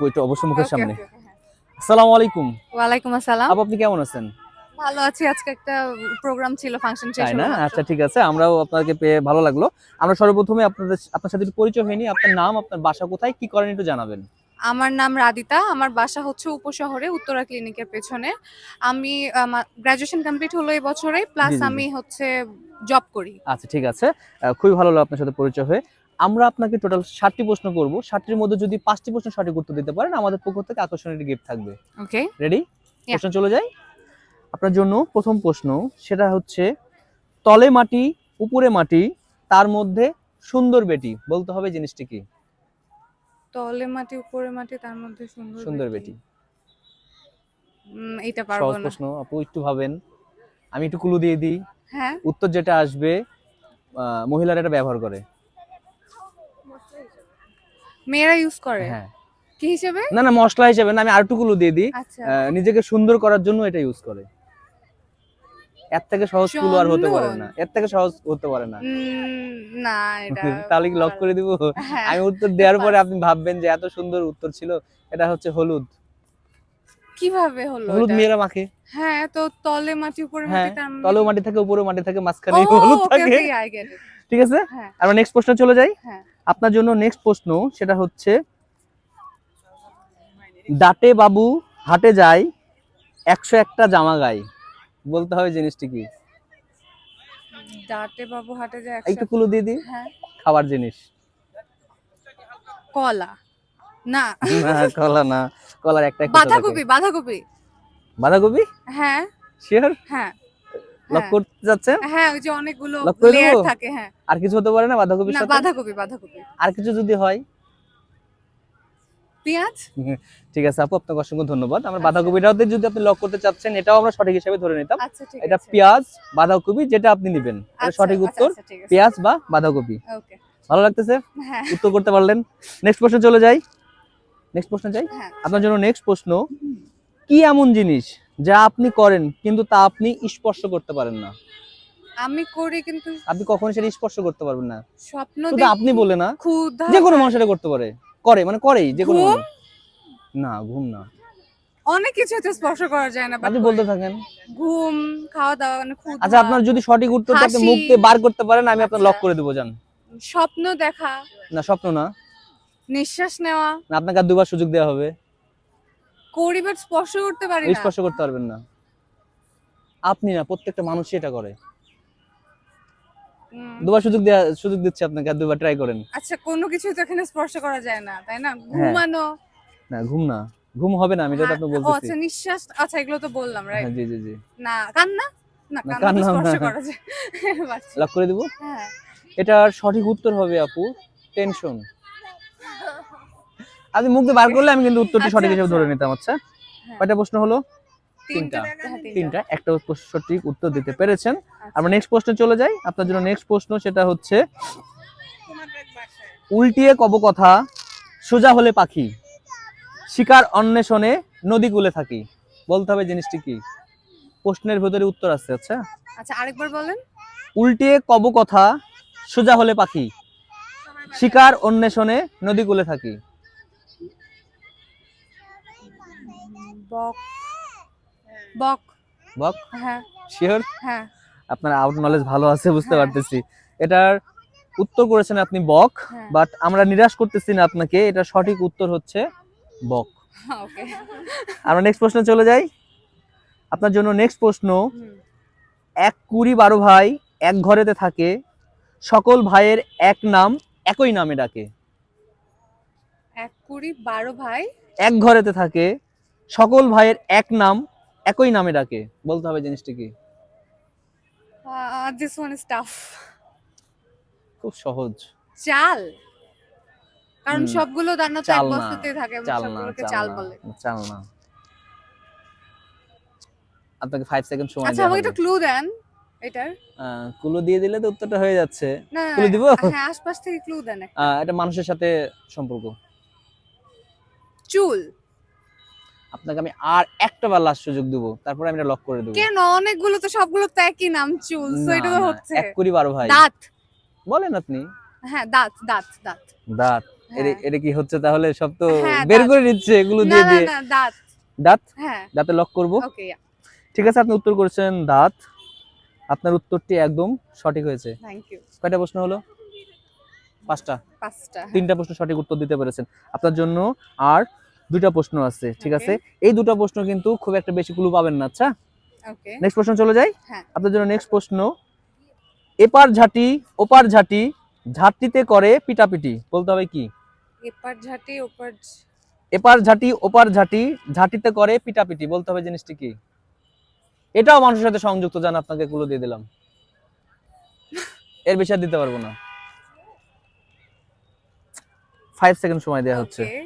একটু অবশ্যই মুখের ওকে সামনে। ওকে ওকে, হ্যাঁ। আসসালামু আলাইকুম। ওয়ালাইকুম আসসালাম। আপু আপনি কেমন আছেন? ভালো আছি। আজকে একটা প্রোগ্রাম ছিল, ফাংশন শেষ তাই হলো না? মাত্র। আচ্ছা ঠিক আছে। আমরাও আপনাকে পেয়ে ভালো লাগলো। আমরা সর্বপ্রথমে আপনার সাথে একটু পরিচয় হয়নি। আপনার নাম, আপনার বাসা কোথায়, কি করেন একটু জানাবেন। আমার নাম রাদিতা। আমার বাসা হচ্ছে উপশহরে, উত্তরা ক্লিনিকের পেছনে। আমি গ্র্যাজুয়েশন কমপ্লিট হলো এই বছরে, জি, প্লাস জি, জি। আমি হচ্ছে জব করি। আচ্ছা ঠিক আছে। খুবই ভালো লাগলো আপনার সাথে পরিচয় হয়ে। আমরা আপনাকে টোটাল ৭টি প্রশ্ন করব। ৭টির মধ্যে যদি ৫টি প্রশ্ন সঠিক উত্তর দিতে পারেন, আমাদের পক্ষ থেকে আকর্ষণীয় একটি গিফট থাকবে। ওকে। রেডি? ইয়া। প্রশ্ন চলে যাই। আপনার জন্য প্রথম প্রশ্ন, সেটা হচ্ছে তলে মাটি, উপরে মাটি, তার মধ্যে সুন্দর বেটি। বলতে হবে জিনিসটি কি? তলে মাটি উপরে মাটি, তার মধ্যে সুন্দর সুন্দর বেটি। বেটি। এইটা পারবো সহজ না। প্রশ্ন, আপু একটু ভাবেন। আমি একটু ক্লু দিয়ে দিই। হ্যাঁ। উত্তর যেটা আসবে, মহিলারা এটা ব্যবহার করে। মেয়েরা ইউজ করে হ্যাঁ। কি হিসেবে? না না, মশলা হিসেবে না, আমি আরেকটু ক্লু দিয়ে দিই। আচ্ছা। নিজেকে সুন্দর করার জন্য এটা ইউজ করে। এর থেকে সহজ ক্লু আর হতে পারে চন্দন। না, এর থেকে সহজ হতে পারে না। না, এটা তাহলে কি লক পারবো করে না। দিব? হ্যাঁ, আমি উত্তর দেওয়ার পরে পাস। আপনি ভাববেন যে এত সুন্দর উত্তর ছিল। এটা হচ্ছে হলুদ। কিভাবে হলো হলুদ এটা? মেয়েরা মাখে। হ্যাঁ, তো তলে মাটি উপরে মাটি, হ্যাঁ, তার মানে তলেও মাটি থাকে, উপরেও মাটি থাকে, মাঝখানে ও হলুদ ওকে থাকে। ওকে, আই গেট ইট। ঠিক আছে। হ্যাঁ আমরা নেক্সট প্রশ্ন চলে যাই। হ্যাঁ। আপনার জন্য নেক্সট প্রশ্ন, সেটা হচ্ছে দাঁতে বাবু হাটে যায়, ১০১টা জামা গায়। বলতে হবে জিনিসটি কি? দাঁতে বাবু হাটে যায় একটু ক্লু দিয়ে দিই। হ্যাঁ। খাবার জিনিস। কলা। না। না, কলা না। কলার একটা খোসা থাকে। বাঁধাকপি বাঁধাকপি। বাঁধাকপি? হ্যাঁ শিওর? হ্যাঁ লক হ্যাঁ করতে যাচ্ছেন? হ্যাঁ, ওই যে অনেকগুলো লক করে লেয়ার দেবো? থাকে, হ্যাঁ। আর কিছু হতে পারে না বাঁধাকপির না, সাথে? বাঁধাকপি বাঁধাকপি। আর কিছু যদি হয়? পেঁয়াজ। ঠিক আছে আপু, আপনাকে অসংখ্য ধন্যবাদ। আমরা আচ্ছা বাঁধাকপিটাতে যদি আপনি লক করতে চাচ্ছেন, এটাও আমরা সঠিক হিসেবে ধরে নিতাম। আচ্ছা, ঠিক এটা আছে। পেঁয়াজ, বাঁধাকপি, যেটা আপনি নেবেন এটা আচ্ছা সঠিক আচ্ছা উত্তর। আচ্ছা, ঠিক আছে। পেঁয়াজ বা বাঁধাকপি। ওকে। ভালো লাগতেছে? হ্যাঁ উত্তর করতে পারলেন। নেক্সট প্রশ্ন চলে যাই। নেক্সট প্রশ্ন যাই। হ্যাঁ। আপনার জন্য নেক্সট প্রশ্ন, কি এমন জিনিস যা আপনি করেন কিন্তু তা আপনি স্পর্শ করতে পারেন না? আমি করি কিন্তু আপনি কখনো সেটা স্পর্শ করতে পারবেন না। স্বপ্ন শুধু আপনি দেখি। বলে না, ক্ষুধা যে কোনো পায়। মানুষ এটা করতে পারে। করে মানে করেই যে কোনো ঘুম। মানুষ। না, ঘুম না। অনেক কিছু হচ্ছে স্পর্শ করা যায় না, বাট আপনি বলতে থাকেন। ঘুম, খাওয়া দাওয়া, মানে আচ্ছা, ক্ষুধা, আপনার যদি সঠিক উত্তরটা আপনি হাসি। মুখ দিয়ে বার করতে পারেন, আমি আপনার আচ্ছা, লক করে দেবো, যান। স্বপ্ন দেখা, না, স্বপ্ন না। নিঃশ্বাস নেওয়া। না, আপনাকে আর দুবার সুযোগ দেওয়া হবে। করি বাট স্পর্শ করতে পারি না। স্পর্শ করতে পারবেন না। আপনি না, প্রত্যেকটা মানুষই এটা করে। দুবার সুযোগ দিচ্ছি আপনাকে, আর দুবার ট্রাই করেন। আচ্ছা, কোনো কিছু তো এখানে স্পর্শ করা যায় না, তাই না? হ্যাঁ। ঘুমানো। না, ঘুম না। ঘুম হবে না, আমি যেটা আপনাকে ও বলতেছি। আচ্ছা, নিঃশ্বাস, আচ্ছা এগুলো তো বললাম, হ্যাঁ, রাইট? জি জি জি। না, কান্না। না, না, কান্না তো কান্না স্পর্শ না। করা যায়। বাচ্চা। লক করে দিব। হ্যাঁ। এটার সঠিক উত্তর হবে আপু টেনশন। আপনি মুখ দিয়ে বার করলে আমি কিন্তু উত্তরটি আচ্ছা সঠিক হিসেবে আচ্ছা। ধরে নিতাম। আচ্ছা, হ্যাঁ। কয়টা প্রশ্ন হলো? তিনটা। তিনটা। হ্যাঁ, তিনটা, একটা সঠিক উত্তর দিতে পেরেছেন। আচ্ছা। আমরা নেক্সট প্রশ্নে চলে যাই। আপনার জন্য নেক্সট প্রশ্ন, সেটা হচ্ছে উল্টিয়ে কব কথা, সোজা হলে পাখি, শিকার অন্বেষণে নদী কূলে থাকি। বলতে হবে জিনিসটি কি? প্রশ্নের ভেতরে উত্তর আছে। আচ্ছা, আচ্ছা, আরেকবার বলেন। উল্টিয়ে কব কথা, সোজা হলে পাখি, শিকার অন্বেষণে নদী কূলে থাকি। বক। বক। বক? হ্যাঁ শিওর? হ্যাঁ আপনার আউট নলেজ ভালো আছে, বুঝতে হ্যাঁ পারতেছি। এটার উত্তর করেছেন আপনি বক, হ্যাঁ। বাট আমরা নিরাশ করতেছি না আপনাকে। এটা সঠিক উত্তর হচ্ছে বক। ওকে। আমরা নেক্সট প্রশ্নে চলে যাই। আপনার জন্য নেক্সট প্রশ্ন, এক কুড়ি 12 ভাই এক ঘরেতে থাকে, সকল ভাইয়ের এক নাম একই নামে ডাকে। এক কুড়ি 12 ভাই। এক ঘরেতে থাকে, সকল ভাইয়ের এক নাম একই নামে ডাকে। বলতে হবে জিনিসটি কি? This one is tough. খুব সহজ। চাল। কারণ হুম, সবগুলো দানা তো এক চাল না। বস্তাতেই থাকে, এবং চাল না, সবগুলোকে চাল চাল না, বলে। চাল না। আপনাকে 5 সেকেন্ড সময় আচ্ছা, দেওয়া আমাকে হবে। একটু ক্লু দেন এটার। ক্লু দিয়ে দিলে তো উত্তরটা হয়ে যাচ্ছে। না ক্লু দিব? হ্যাঁ, আশপাশ থেকে ক্লু দেন একটা। এটা মানুষের সাথে সম্পর্ক। চুল। আপনাকে আমি আর একটা বার লাস্ট সুযোগ দেবো, তারপরে আমি এটা লক করে দেবো। কেন? অনেকগুলো তো, সবগুলো তো একই নাম, চুল, সো না এটা তো না, হচ্ছে এক কুড়ি 12 ভাই। দাঁত। বলেন আপনি। হ্যাঁ, দাঁত দাঁত দাঁত। দাঁত? হ্যাঁ। এটা কি হচ্ছে তাহলে? সব তো হ্যাঁ, বের দাঁত। করে নিচ্ছে এগুলো না দিয়ে না দিয়ে। না, দাঁত। দাঁত? হ্যাঁ। দাঁতে লক করব। ওকে, ঠিক আছে, আপনি উত্তর করেছেন দাঁত। আপনার উত্তরটি একদম সঠিক হয়েছে। Thank you. কয়টা প্রশ্ন হলো? 5টা। 5টা। 3টা প্রশ্ন সঠিক উত্তর দিতে পেরেছেন। আপনার জন্য আর 2টা প্রশ্ন আছে, ঠিক Okay. আছে? এই 2টা প্রশ্ন কিন্তু খুব একটা বেশি ক্লু পাবেন না, আচ্ছা? ওকে। নেক্সট প্রশ্ন চলে যাই। হ্যাঁ। আপনার জন্য নেক্সট প্রশ্ন, এপার ঝাঁটি ওপার ঝাঁটি ঝাঁটিতে করে পিটাপিটি, বলতে হবে কি? এপার ঝাঁটি ওপার এপার ঝাঁটি ওপার ঝাঁটি ঝাঁটিতে করে পিটাপিটি, বলতে হবে জিনিসটি কি? এটাও মানুষের সাথে সংযুক্ত, জান আপনাকে ক্লু দিয়ে দিলাম। এর বেশি আর দিতে পারবো না। 5 সেকেন্ড সময় দেওয়া হচ্ছে। ওকে।